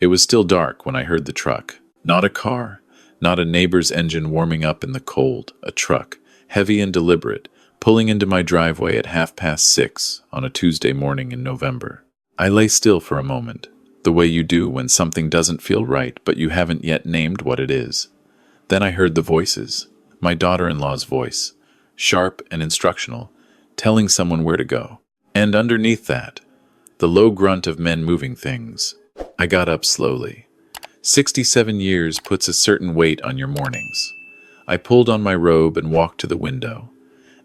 It was still dark when I heard the truck. Not a car, not a neighbor's engine warming up in the cold. A truck, heavy and deliberate, pulling into my driveway at 6:30 on a Tuesday morning in November. I lay still for a moment, the way you do when something doesn't feel right but you haven't yet named what it is. Then I heard the voices. My daughter-in-law's voice, sharp and instructional, telling someone where to go. And underneath that, the low grunt of men moving things. I got up slowly. 67 years puts a certain weight on your mornings. I pulled on my robe and walked to the window,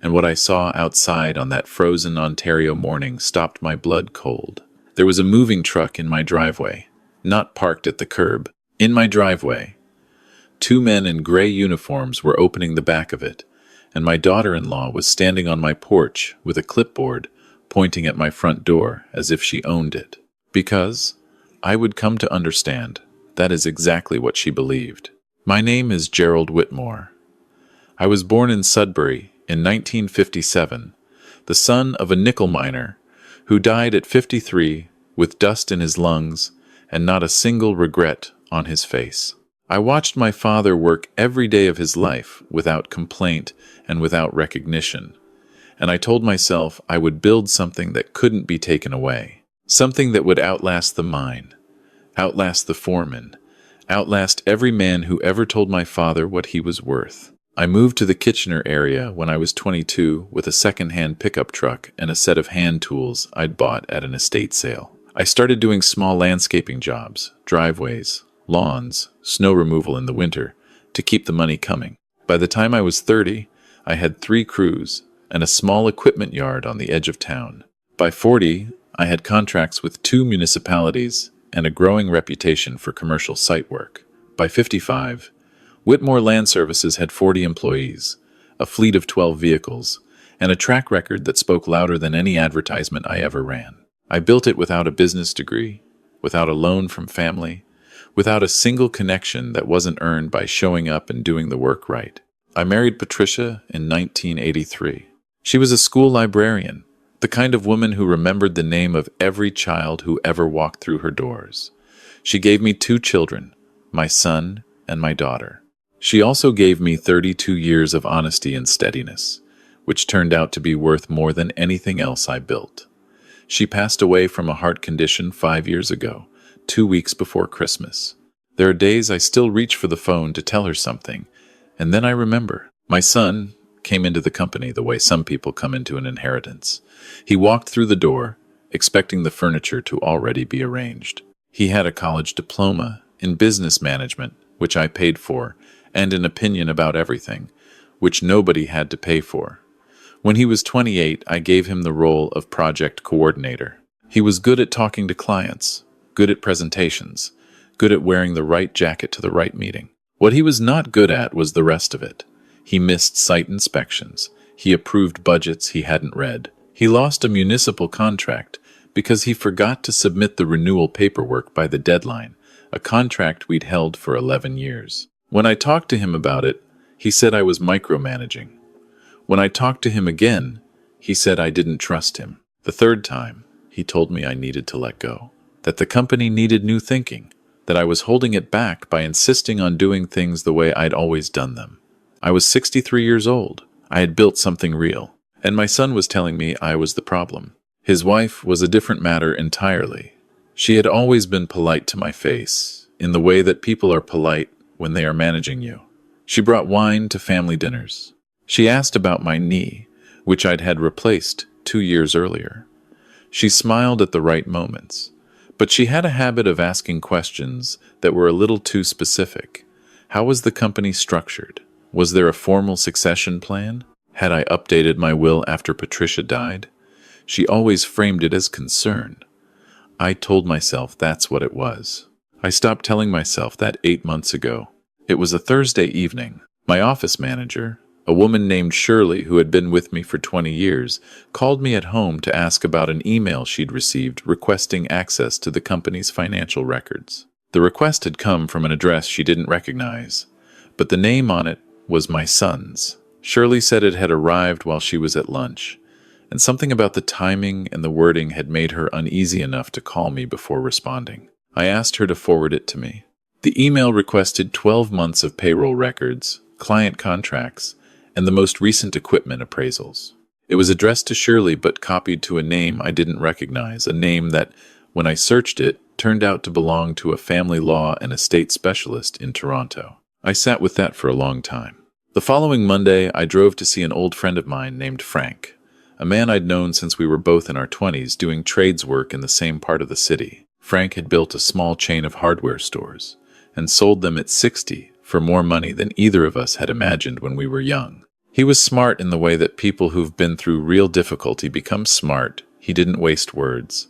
and what I saw outside on that frozen Ontario morning stopped my blood cold. There was a moving truck in my driveway, not parked at the curb. In my driveway, two men in gray uniforms were opening the back of it, and my daughter-in-law was standing on my porch with a clipboard pointing at my front door as if she owned it. Because, I would come to understand, that is exactly what she believed. My name is Gerald Whitmore. I was born in Sudbury in 1957, the son of a nickel miner who died at 53 with dust in his lungs and not a single regret on his face. I watched my father work every day of his life without complaint and without recognition, and I told myself I would build something that couldn't be taken away, something that would outlast the mine, outlast the foreman, outlast every man who ever told my father what he was worth. I moved to the Kitchener area when I was 22 with a second-hand pickup truck and a set of hand tools I'd bought at an estate sale. I started doing small landscaping jobs, driveways, lawns, snow removal in the winter, to keep the money coming. By the time I was 30, I had 3 crews and a small equipment yard on the edge of town. By 40, I had contracts with 2 municipalities and a growing reputation for commercial site work. By 55, Whitmore Land Services had 40 employees, a fleet of 12 vehicles, and a track record that spoke louder than any advertisement I ever ran. I built it without a business degree, without a loan from family, without a single connection that wasn't earned by showing up and doing the work right. I married Patricia in 1983. She was a school librarian, the kind of woman who remembered the name of every child who ever walked through her doors. She gave me 2 children, my son and my daughter. She also gave me 32 years of honesty and steadiness, which turned out to be worth more than anything else I built. She passed away from a heart condition 5 years ago, 2 weeks before Christmas. There are days I still reach for the phone to tell her something, and then I remember. My son came into the company the way some people come into an inheritance. He walked through the door, expecting the furniture to already be arranged. He had a college diploma in business management, which I paid for, and an opinion about everything, which nobody had to pay for. When he was 28, I gave him the role of project coordinator. He was good at talking to clients, good at presentations, good at wearing the right jacket to the right meeting. What he was not good at was the rest of it. He missed site inspections. He approved budgets he hadn't read. He lost a municipal contract because he forgot to submit the renewal paperwork by the deadline, a contract we'd held for 11 years. When I talked to him about it, he said I was micromanaging. When I talked to him again, he said I didn't trust him. The third time, he told me I needed to let go, that the company needed new thinking, that I was holding it back by insisting on doing things the way I'd always done them. I was 63 years old. I had built something real, and my son was telling me I was the problem. His wife was a different matter entirely. She had always been polite to my face, in the way that people are polite when they are managing you. She brought wine to family dinners. She asked about my knee, which I'd had replaced 2 years earlier. She smiled at the right moments, but she had a habit of asking questions that were a little too specific. How was the company structured? Was there a formal succession plan? Had I updated my will after Patricia died? She always framed it as concern. I told myself that's what it was. I stopped telling myself that 8 months ago. It was a Thursday evening. My office manager, a woman named Shirley who had been with me for 20 years, called me at home to ask about an email she'd received requesting access to the company's financial records. The request had come from an address she didn't recognize, but the name on it was my son's. Shirley said it had arrived while she was at lunch, and something about the timing and the wording had made her uneasy enough to call me before responding. I asked her to forward it to me. The email requested 12 months of payroll records, client contracts, and the most recent equipment appraisals. It was addressed to Shirley but copied to a name I didn't recognize, a name that, when I searched it, turned out to belong to a family law and estate specialist in Toronto. I sat with that for a long time. The following Monday, I drove to see an old friend of mine named Frank, a man I'd known since we were both in our 20s doing trades work in the same part of the city. Frank had built a small chain of hardware stores and sold them at 60 for more money than either of us had imagined when we were young. He was smart in the way that people who've been through real difficulty become smart. He didn't waste words,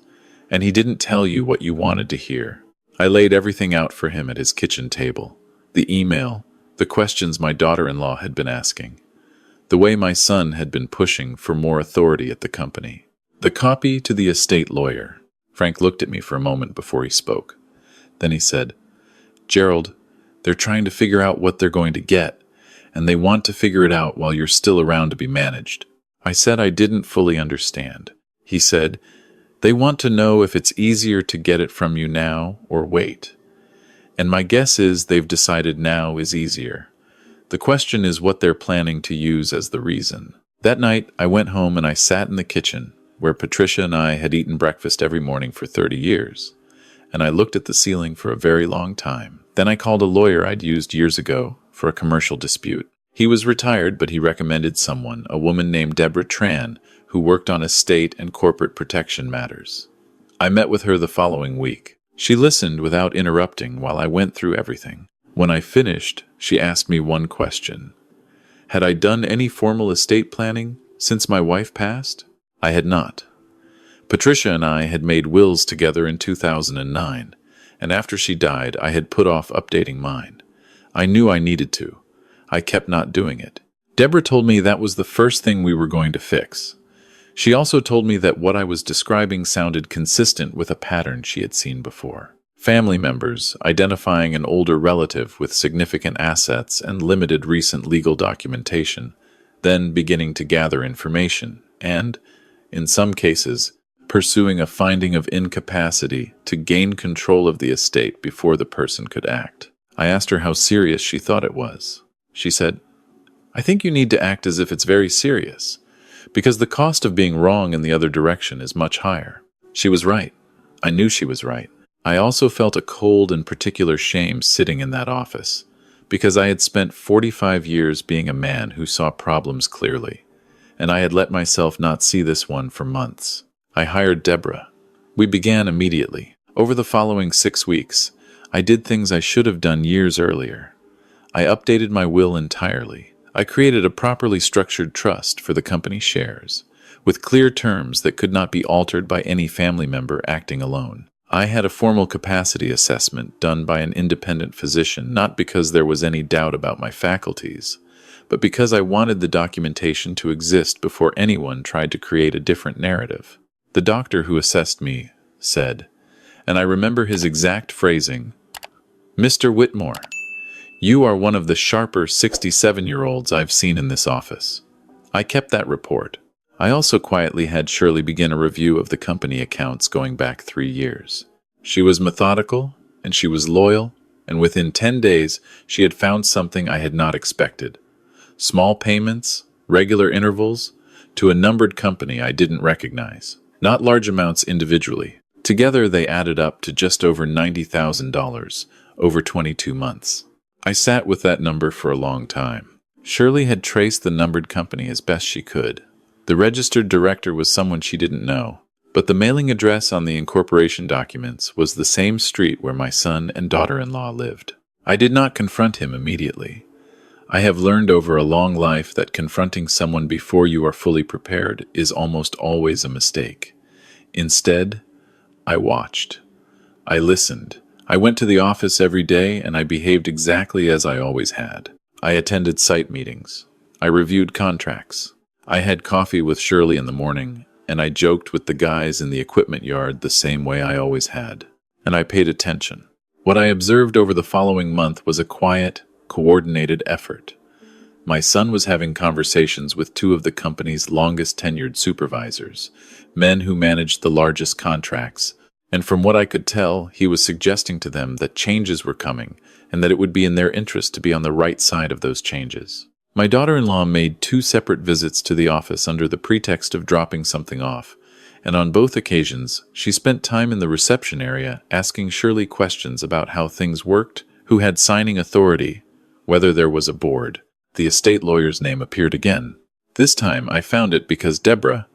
and he didn't tell you what you wanted to hear. I laid everything out for him at his kitchen table. The email, the questions my daughter-in-law had been asking, the way my son had been pushing for more authority at the company, the copy to the estate lawyer. Frank looked at me for a moment before he spoke. Then he said, "Gerald, they're trying to figure out what they're going to get, and they want to figure it out while you're still around to be managed." I said I didn't fully understand. He said, "They want to know if it's easier to get it from you now or wait. And my guess is they've decided now is easier. The question is what they're planning to use as the reason." That night, I went home and I sat in the kitchen, where Patricia and I had eaten breakfast every morning for 30 years, and I looked at the ceiling for a very long time. Then I called a lawyer I'd used years ago for a commercial dispute. He was retired, but he recommended someone, a woman named Deborah Tran, who worked on estate and corporate protection matters. I met with her the following week. She listened without interrupting while I went through everything. When I finished, she asked me one question. Had I done any formal estate planning since my wife passed? I had not. Patricia and I had made wills together in 2009, and after she died, I had put off updating mine. I knew I needed to. I kept not doing it. Deborah told me that was the first thing we were going to fix. She also told me that what I was describing sounded consistent with a pattern she had seen before. Family members identifying an older relative with significant assets and limited recent legal documentation, then beginning to gather information and, in some cases, pursuing a finding of incapacity to gain control of the estate before the person could act. I asked her how serious she thought it was. She said, "I think you need to act as if it's very serious, because the cost of being wrong in the other direction is much higher." She was right. I knew she was right. I also felt a cold and particular shame sitting in that office, because I had spent 45 years being a man who saw problems clearly, and I had let myself not see this one for months. I hired Deborah. We began immediately. Over the following 6 weeks, I did things I should have done years earlier. I updated my will entirely. I created a properly structured trust for the company shares, with clear terms that could not be altered by any family member acting alone. I had a formal capacity assessment done by an independent physician, not because there was any doubt about my faculties, but because I wanted the documentation to exist before anyone tried to create a different narrative. The doctor who assessed me said, and I remember his exact phrasing, "Mr. Whitmore, you are one of the sharper 67-year-olds I've seen in this office." I kept that report. I also quietly had Shirley begin a review of the company accounts going back 3 years. She was methodical, and she was loyal, and within 10 days she had found something I had not expected. Small payments, regular intervals, to a numbered company I didn't recognize. Not large amounts individually. Together they added up to just over $90,000 over 22 months. I sat with that number for a long time. Shirley had traced the numbered company as best she could. The registered director was someone she didn't know, but the mailing address on the incorporation documents was the same street where my son and daughter-in-law lived. I did not confront him immediately. I have learned over a long life that confronting someone before you are fully prepared is almost always a mistake. Instead, I watched. I listened. I went to the office every day and I behaved exactly as I always had. I attended site meetings. I reviewed contracts. I had coffee with Shirley in the morning, and I joked with the guys in the equipment yard the same way I always had. And I paid attention. What I observed over the following month was a quiet, coordinated effort. My son was having conversations with 2 of the company's longest-tenured supervisors, men who managed the largest contracts, And from what I could tell, he was suggesting to them that changes were coming and that it would be in their interest to be on the right side of those changes. My daughter-in-law made 2 separate visits to the office under the pretext of dropping something off, and on both occasions, she spent time in the reception area asking Shirley questions about how things worked, who had signing authority, whether there was a board. The estate lawyer's name appeared again. This time I found it because Deborah,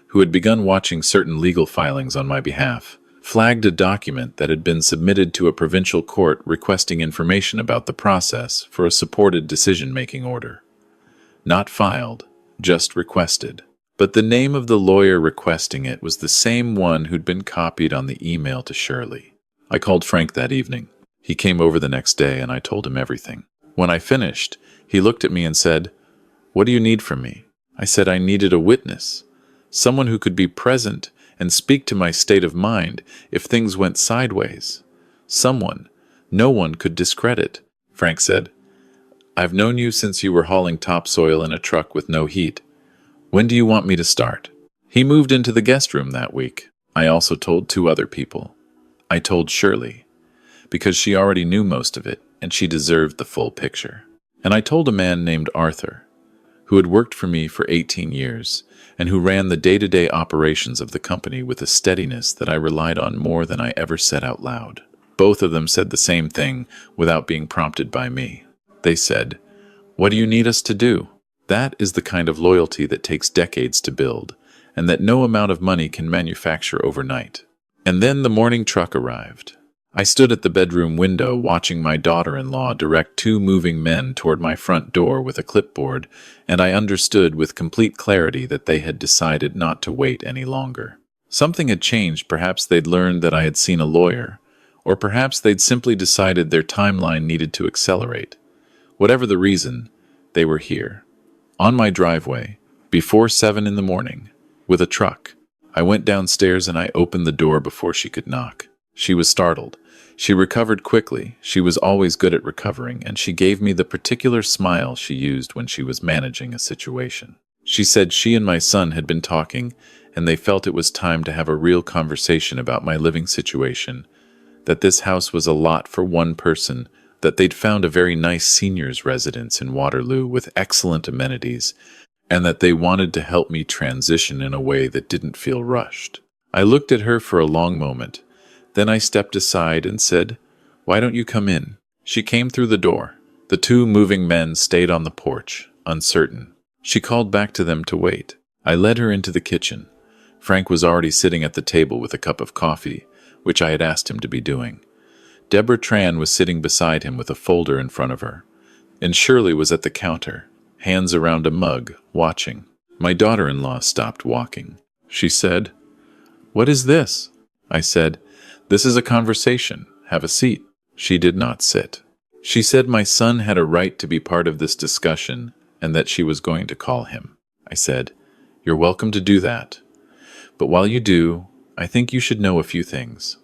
who had begun watching certain legal filings on my behalf, flagged a document that had been submitted to a provincial court requesting information about the process for a supported decision-making order. Not filed, just requested. But the name of the lawyer requesting it was the same one who'd been copied on the email to Shirley. I called Frank that evening. He came over the next day and I told him everything. When I finished, he looked at me and said, "What do you need from me?" I said I needed a witness, someone who could be present and speak to my state of mind if things went sideways. Someone no one could discredit. Frank said, "I've known you since you were hauling topsoil in a truck with no heat. When do you want me to start?" He moved into the guest room that week. I also told 2 other people. I told Shirley, because she already knew most of it, and she deserved the full picture. And I told a man named Arthur, who had worked for me for 18 years, and who ran the day-to-day operations of the company with a steadiness that I relied on more than I ever said out loud. Both of them said the same thing without being prompted by me. They said, "What do you need us to do?" That is the kind of loyalty that takes decades to build, and that no amount of money can manufacture overnight. And then the morning truck arrived. I stood at the bedroom window watching my daughter-in-law direct 2 moving men toward my front door with a clipboard, and I understood with complete clarity that they had decided not to wait any longer. Something had changed. Perhaps they'd learned that I had seen a lawyer, or perhaps they'd simply decided their timeline needed to accelerate. Whatever the reason, they were here. On my driveway, before 7 in the morning, with a truck. I went downstairs and I opened the door before she could knock. She was startled. She recovered quickly. She was always good at recovering, and she gave me the particular smile she used when she was managing a situation. She said she and my son had been talking, and they felt it was time to have a real conversation about my living situation, that this house was a lot for one person, that they'd found a very nice seniors residence in Waterloo with excellent amenities, and that they wanted to help me transition in a way that didn't feel rushed. I looked at her for a long moment. Then I stepped aside and said, "Why don't you come in?" She came through the door. The 2 moving men stayed on the porch, uncertain. She called back to them to wait. I led her into the kitchen. Frank was already sitting at the table with a cup of coffee, which I had asked him to be doing. Deborah Tran was sitting beside him with a folder in front of her, and Shirley was at the counter, hands around a mug, watching. My daughter-in-law stopped walking. She said, "What is this?" I said, "This is a conversation. Have a seat." She did not sit. She said my son had a right to be part of this discussion and that she was going to call him. I said, "You're welcome to do that. But while you do, I think you should know a few things.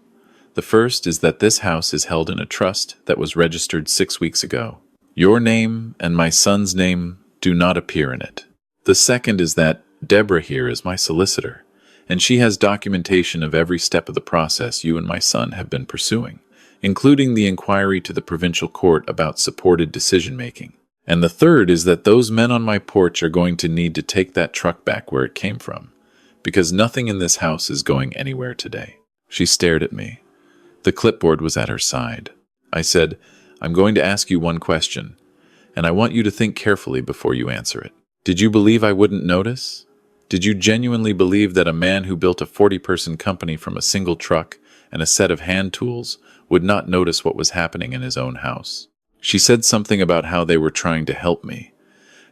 The first is that this house is held in a trust that was registered 6 weeks ago. Your name and my son's name do not appear in it. The second is that Deborah here is my solicitor, and she has documentation of every step of the process you and my son have been pursuing, including the inquiry to the provincial court about supported decision-making. And the third is that those men on my porch are going to need to take that truck back where it came from, because nothing in this house is going anywhere today." She stared at me. The clipboard was at her side. I said, "I'm going to ask you one question, and I want you to think carefully before you answer it. Did you believe I wouldn't notice? Did you genuinely believe that a man who built a 40-person company from a single truck and a set of hand tools would not notice what was happening in his own house?" She said something about how they were trying to help me,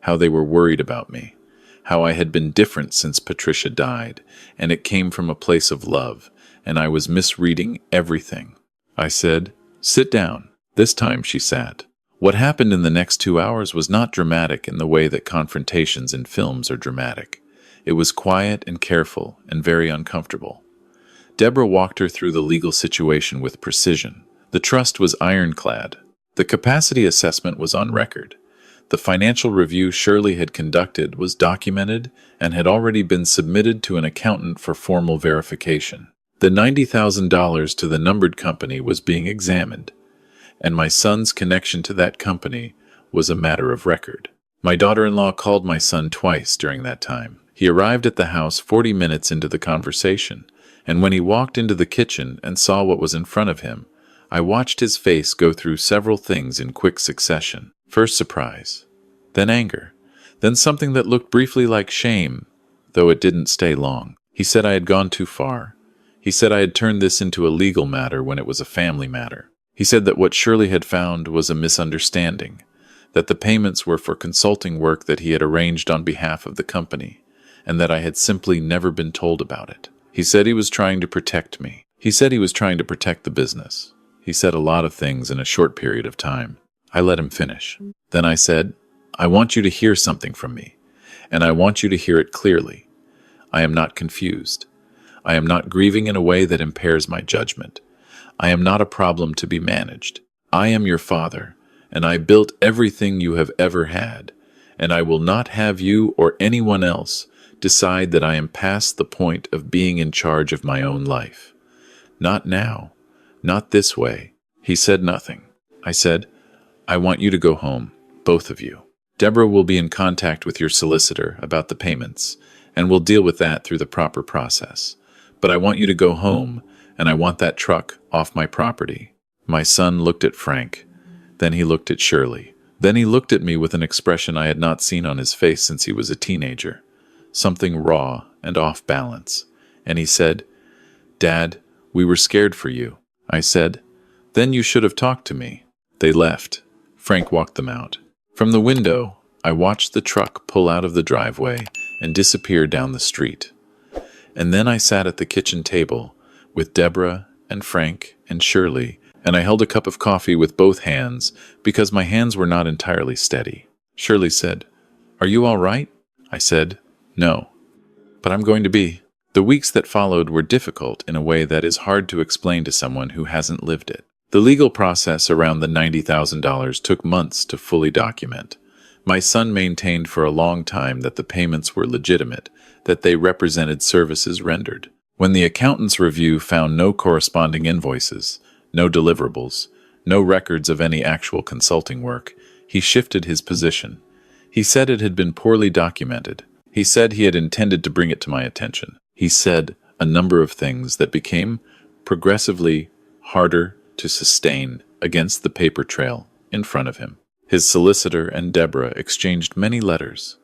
how they were worried about me, how I had been different since Patricia died, and it came from a place of love, and I was misreading everything. I said, "Sit down." This time she sat. What happened in the next 2 hours was not dramatic in the way that confrontations in films are dramatic. It was quiet and careful and very uncomfortable. Deborah walked her through the legal situation with precision. The trust was ironclad. The capacity assessment was on record. The financial review Shirley had conducted was documented and had already been submitted to an accountant for formal verification. The $90,000 to the numbered company was being examined, and my son's connection to that company was a matter of record. My daughter-in-law called my son twice during that time. He arrived at the house 40 minutes into the conversation, and when he walked into the kitchen and saw what was in front of him, I watched his face go through several things in quick succession. First surprise, then anger, then something that looked briefly like shame, though it didn't stay long. He said I had gone too far. He said I had turned this into a legal matter when it was a family matter. He said that what Shirley had found was a misunderstanding, that the payments were for consulting work that he had arranged on behalf of the company, and that I had simply never been told about it. He said he was trying to protect me. He said he was trying to protect the business. He said a lot of things in a short period of time. I let him finish. Then I said, I want you to hear something from me, and I want you to hear it clearly. I am not confused. I am not grieving in a way that impairs my judgment. I am not a problem to be managed. I am your father, and I built everything you have ever had, and I will not have you or anyone else decide that I am past the point of being in charge of my own life. Not now. Not this way. He said nothing. I said, I want you to go home, both of you. Deborah will be in contact with your solicitor about the payments, and we'll deal with that through the proper process. But I want you to go home, and I want that truck off my property. My son looked at Frank. Then he looked at Shirley. Then he looked at me with an expression I had not seen on his face since he was a teenager. Something raw and off balance. And he said, Dad, we were scared for you. I said, then you should have talked to me. They left. Frank walked them out. From the window, I watched the truck pull out of the driveway and disappear down the street. And then I sat at the kitchen table with Deborah and Frank and Shirley, and I held a cup of coffee with both hands because my hands were not entirely steady. Shirley said, Are you all right? I said, No, but I'm going to be. The weeks that followed were difficult in a way that is hard to explain to someone who hasn't lived it. The legal process around the $90,000 took months to fully document. My son maintained for a long time that the payments were legitimate, that they represented services rendered. When the accountant's review found no corresponding invoices, no deliverables, no records of any actual consulting work, he shifted his position. He said it had been poorly documented. He said he had intended to bring it to my attention. He said a number of things that became progressively harder to sustain against the paper trail in front of him. His solicitor and Deborah exchanged many letters.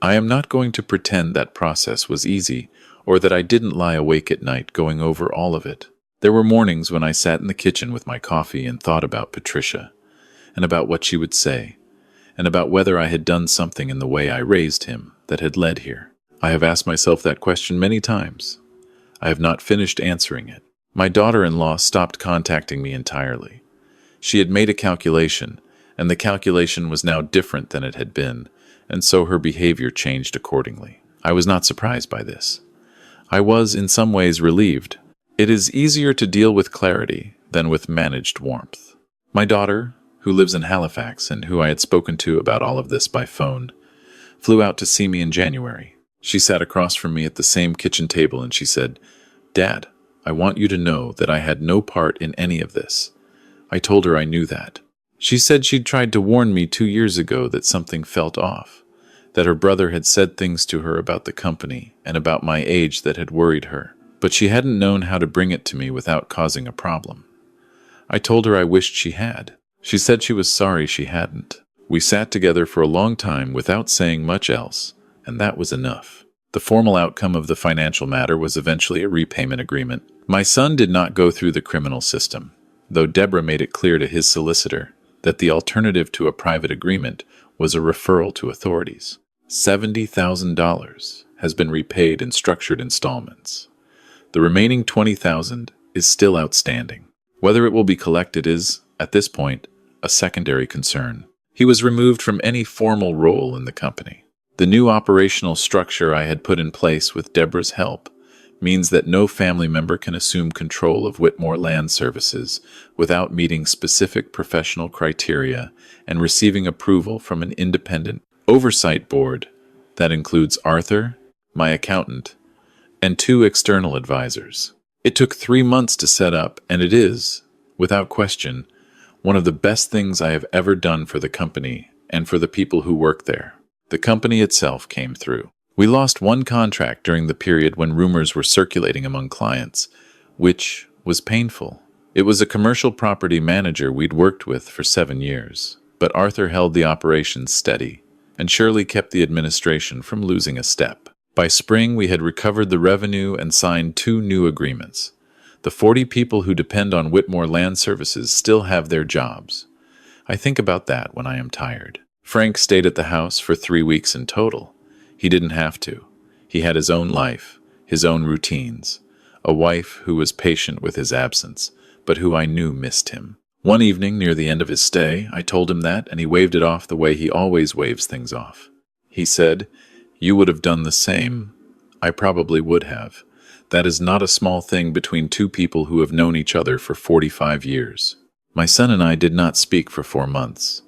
I am not going to pretend that process was easy or that I didn't lie awake at night going over all of it. There were mornings when I sat in the kitchen with my coffee and thought about Patricia, and about what she would say, and about whether I had done something in the way I raised him that had led here. I have asked myself that question many times. I have not finished answering it. My daughter-in-law stopped contacting me entirely. She had made a calculation, and the calculation was now different than it had been, and so her behavior changed accordingly. I was not surprised by this. I was, in some ways, relieved. It is easier to deal with clarity than with managed warmth. My daughter, who lives in Halifax and who I had spoken to about all of this by phone, flew out to see me in January. She sat across from me at the same kitchen table and she said, Dad, I want you to know that I had no part in any of this. I told her I knew that. She said she'd tried to warn me 2 years ago that something felt off, that her brother had said things to her about the company and about my age that had worried her, but she hadn't known how to bring it to me without causing a problem. I told her I wished she had. She said she was sorry she hadn't. We sat together for a long time without saying much else, and that was enough. The formal outcome of the financial matter was eventually a repayment agreement. My son did not go through the criminal system, though Deborah made it clear to his solicitor that the alternative to a private agreement was a referral to authorities. $70,000 has been repaid in structured installments. The remaining $20,000 is still outstanding. Whether it will be collected is, at this point, a secondary concern. He was removed from any formal role in the company. The new operational structure I had put in place with Deborah's help means that no family member can assume control of Whitmore Land Services without meeting specific professional criteria and receiving approval from an independent oversight board that includes Arthur, my accountant, and 2 external advisors. It took 3 months to set up, and it is, without question, one of the best things I have ever done for the company and for the people who work there. The company itself came through. We lost one contract during the period when rumors were circulating among clients, which was painful. It was a commercial property manager we'd worked with for 7 years, but Arthur held the operations steady and surely kept the administration from losing a step. By spring, we had recovered the revenue and signed 2 new agreements. The 40 people who depend on Whitmore Land Services still have their jobs. I think about that when I am tired. Frank stayed at the house for 3 weeks in total. He didn't have to. He had his own life, his own routines, a wife who was patient with his absence, but who I knew missed him. One evening near the end of his stay, I told him that, and he waved it off the way he always waves things off. He said, "You would have done the same." I probably would have. That is not a small thing between 2 people who have known each other for 45 years. My son and I did not speak for 4 months.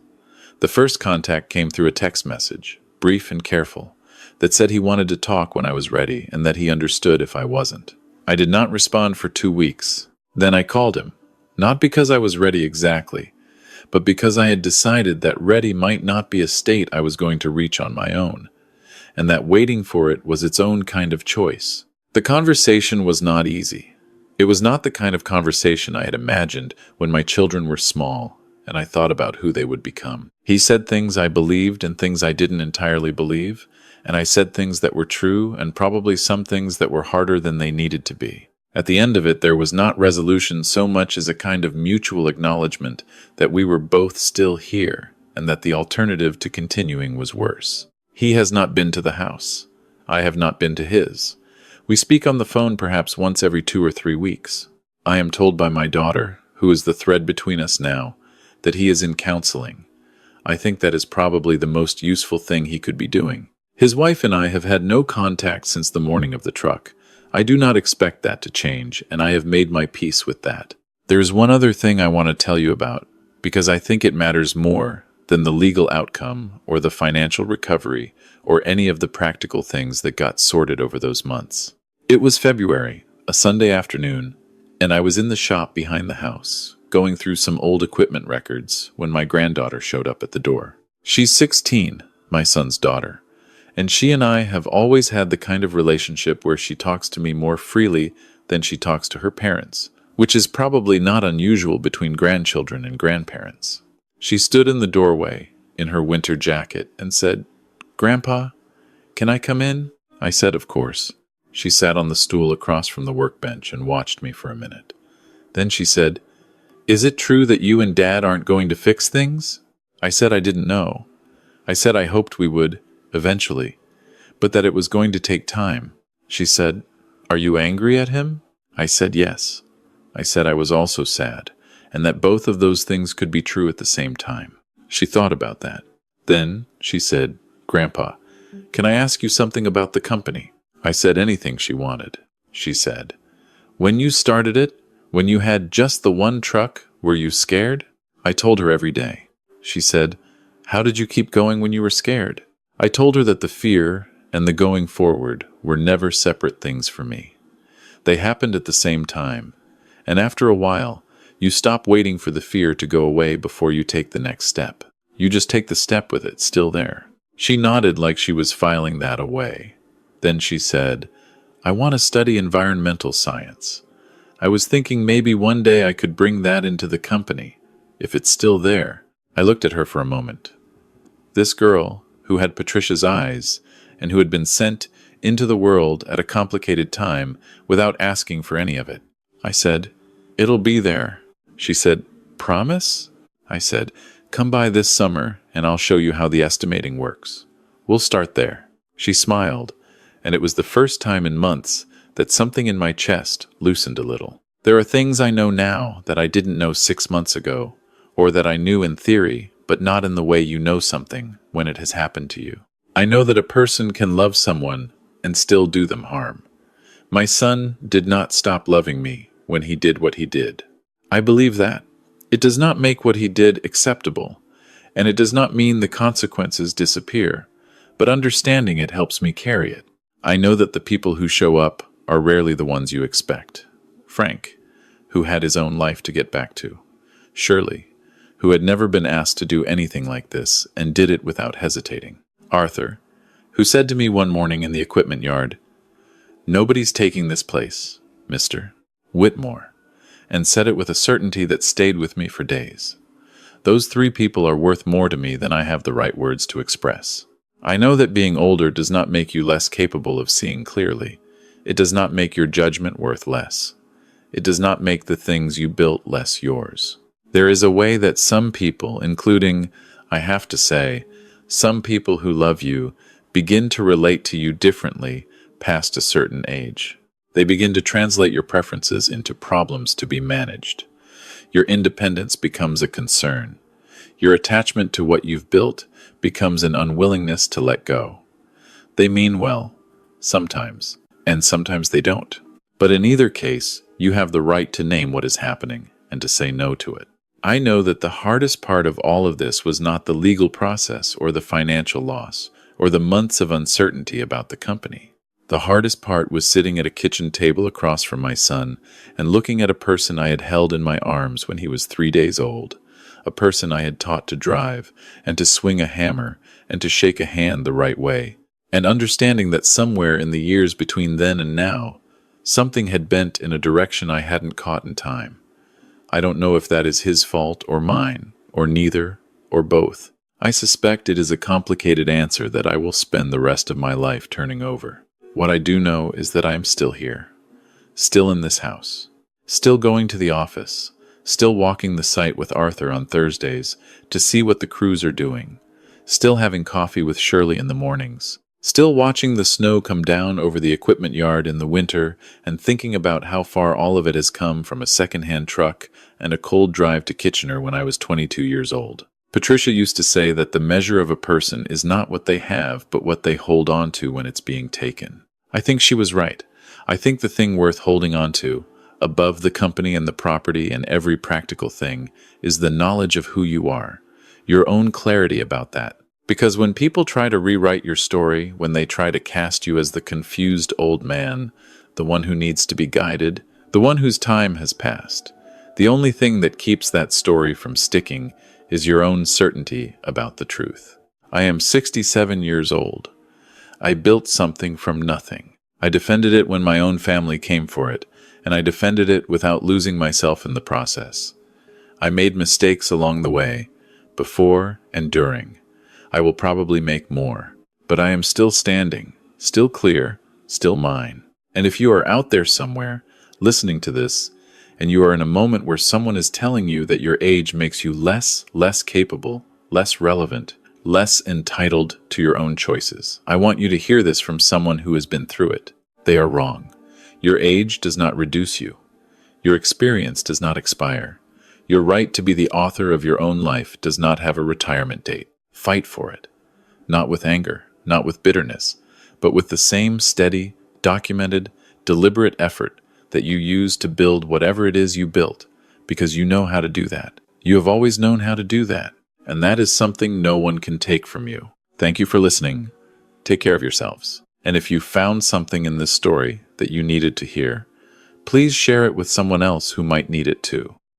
The first contact came through a text message, brief and careful, that said he wanted to talk when I was ready and that he understood if I wasn't. I did not respond for 2 weeks. Then I called him, not because I was ready exactly, but because I had decided that ready might not be a state I was going to reach on my own, and that waiting for it was its own kind of choice. The conversation was not easy. It was not the kind of conversation I had imagined when my children were small, and I thought about who they would become. He said things I believed and things I didn't entirely believe, and I said things that were true and probably some things that were harder than they needed to be. At the end of it, there was not resolution so much as a kind of mutual acknowledgement that we were both still here and that the alternative to continuing was worse. He has not been to the house. I have not been to his. We speak on the phone perhaps once every 2 or 3 weeks. I am told by my daughter, who is the thread between us now, that he is in counseling. I think that is probably the most useful thing he could be doing. His wife and I have had no contact since the morning of the truck. I do not expect that to change, and I have made my peace with that. There is one other thing I want to tell you about, because I think it matters more than the legal outcome or the financial recovery or any of the practical things that got sorted over those months. It was February, a Sunday afternoon, and I was in the shop behind the house, going through some old equipment records when my granddaughter showed up at the door. She's 16, my son's daughter, and she and I have always had the kind of relationship where she talks to me more freely than she talks to her parents, which is probably not unusual between grandchildren and grandparents. She stood in the doorway, in her winter jacket, and said, "Grandpa, can I come in?" I said, of course. She sat on the stool across from the workbench and watched me for a minute. Then she said, "Is it true that you and Dad aren't going to fix things?" I said I didn't know. I said I hoped we would, eventually, but that it was going to take time. She said, "Are you angry at him?" I said yes. I said I was also sad, and that both of those things could be true at the same time. She thought about that. Then she said, "Grandpa, can I ask you something about the company?" I said anything she wanted. She said, "When you started it, when you had just the one truck, were you scared?" I told her every day. She said, "How did you keep going when you were scared?" I told her that the fear and the going forward were never separate things for me. They happened at the same time, and after a while, you stop waiting for the fear to go away before you take the next step. You just take the step with it still there. She nodded like she was filing that away. Then she said, "I want to study environmental science. I was thinking maybe one day I could bring that into the company, if it's still there." I looked at her for a moment. This girl, who had Patricia's eyes, and who had been sent into the world at a complicated time without asking for any of it. I said, "It'll be there." She said, "Promise?" I said, "Come by this summer, and I'll show you how the estimating works. We'll start there." She smiled, and it was the first time in months that something in my chest loosened a little. There are things I know now that I didn't know 6 months ago, or that I knew in theory, but not in the way you know something when it has happened to you. I know that a person can love someone and still do them harm. My son did not stop loving me when he did what he did. I believe that. It does not make what he did acceptable, and it does not mean the consequences disappear, but understanding it helps me carry it. I know that the people who show up are rarely the ones you expect. Frank, who had his own life to get back to. Shirley, who had never been asked to do anything like this and did it without hesitating. Arthur, who said to me one morning in the equipment yard, "Nobody's taking this place, Mr. Whitmore," and said it with a certainty that stayed with me for days. Those three people are worth more to me than I have the right words to express. I know that being older does not make you less capable of seeing clearly. It does not make your judgment worth less. It does not make the things you built less yours. There is a way that some people, including, I have to say, some people who love you, begin to relate to you differently past a certain age. They begin to translate your preferences into problems to be managed. Your independence becomes a concern. Your attachment to what you've built becomes an unwillingness to let go. They mean well, sometimes, and sometimes they don't. But in either case, you have the right to name what is happening and to say no to it. I know that the hardest part of all of this was not the legal process or the financial loss or the months of uncertainty about the company. The hardest part was sitting at a kitchen table across from my son and looking at a person I had held in my arms when he was 3 days old, a person I had taught to drive and to swing a hammer and to shake a hand the right way, and understanding that somewhere in the years between then and now, something had bent in a direction I hadn't caught in time. I don't know if that is his fault or mine, or neither, or both. I suspect it is a complicated answer that I will spend the rest of my life turning over. What I do know is that I am still here, still in this house, still going to the office, still walking the site with Arthur on Thursdays to see what the crews are doing, still having coffee with Shirley in the mornings, still watching the snow come down over the equipment yard in the winter and thinking about how far all of it has come from a second-hand truck and a cold drive to Kitchener when I was 22 years old. Patricia used to say that the measure of a person is not what they have, but what they hold on to when it's being taken. I think she was right. I think the thing worth holding on to, above the company and the property and every practical thing, is the knowledge of who you are, your own clarity about that. Because when people try to rewrite your story, when they try to cast you as the confused old man, the one who needs to be guided, the one whose time has passed, the only thing that keeps that story from sticking is your own certainty about the truth. I am 67 years old. I built something from nothing. I defended it when my own family came for it, and I defended it without losing myself in the process. I made mistakes along the way, before and during. I will probably make more, but I am still standing, still clear, still mine. And if you are out there somewhere, listening to this, and you are in a moment where someone is telling you that your age makes you less capable, less relevant, less entitled to your own choices, I want you to hear this from someone who has been through it. They are wrong. Your age does not reduce you. Your experience does not expire. Your right to be the author of your own life does not have a retirement date. Fight for it. Not with anger, not with bitterness, but with the same steady, documented, deliberate effort that you use to build whatever it is you built, because you know how to do that. You have always known how to do that, and that is something no one can take from you. Thank you for listening. Take care of yourselves. And if you found something in this story that you needed to hear, please share it with someone else who might need it too.